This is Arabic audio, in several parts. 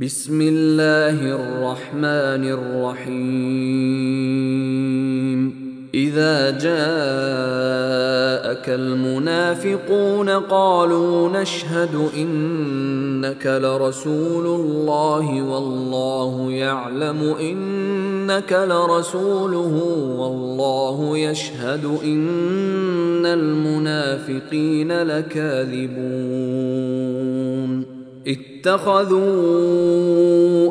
بسم الله الرحمن الرحيم إذا جاءك المنافقون قالوا نشهد إنك لرسول الله والله يعلم إنك لرسوله والله يشهد إن المنافقين لكاذبون اتخذوا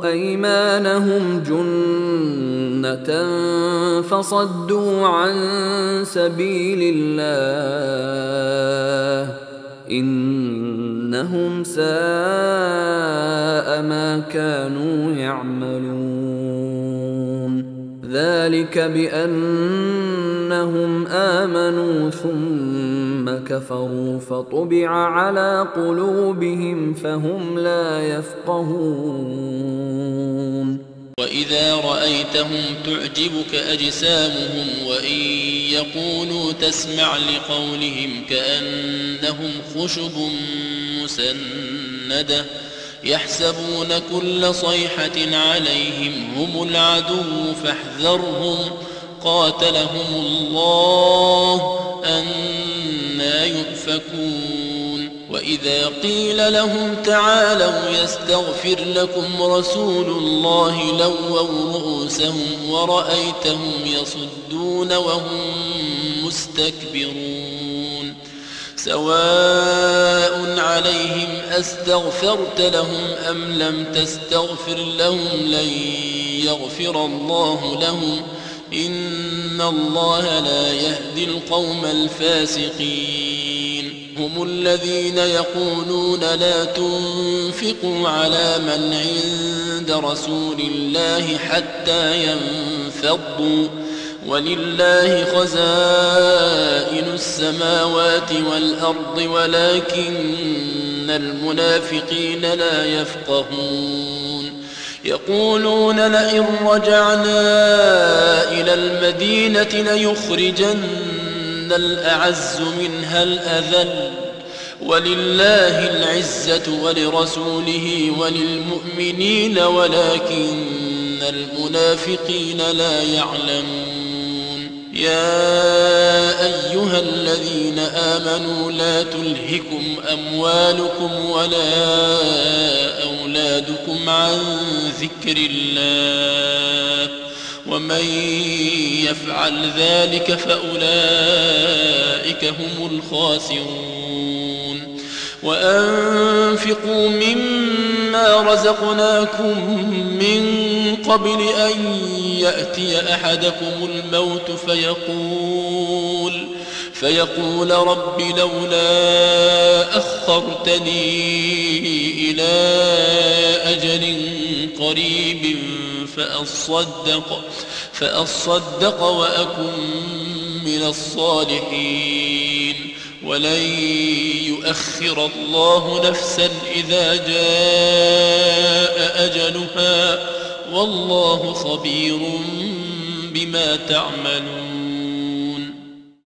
أيمانهم جنة فصدوا عن سبيل الله إنهم ساء ما كانوا يعملون ذلك بأنهم آمنوا ثم كفروا فطبع على قلوبهم فهم لا يفقهون وإذا رأيتهم تعجبك أجسامهم وإن يقولوا تسمع لقولهم كأنهم خشب مسندة يحسبون كل صيحة عليهم هم العدو فاحذرهم قاتلهم الله أنى يؤفكون وإذا قيل لهم تعالوا يستغفر لكم رسول الله لووا رؤوسهم ورأيتهم يصدون وهم مستكبرون سواء عليهم أستغفرت لهم أم لم تستغفر لهم لن يغفر الله لهم إن الله لا يهدي القوم الفاسقين هم الذين يقولون لا تنفقوا على من عند رسول الله حتى ينفضوا ولله خزائن السماوات والأرض ولكن المنافقين لا يفقهون يقولون لئن رجعنا إلى المدينة ليخرجن الأعز منها الأذل ولله العزة ولرسوله وللمؤمنين ولكن المنافقين لا يعلمون يا أيها الذين آمنوا لا تلهكم أموالكم ولا أولادكم عن ذكر الله ومن يفعل ذلك فأولئك هم الخاسرون وأنفقوا مما رزقناكم من قبل أن يأتي أحدكم الموت فيقول رب لولا أخرتني إلى أجل قريب فأصدق وأكن من الصالحين ولن يؤخر الله نفسا إذا جاء أجلها والله خبير بما تعملون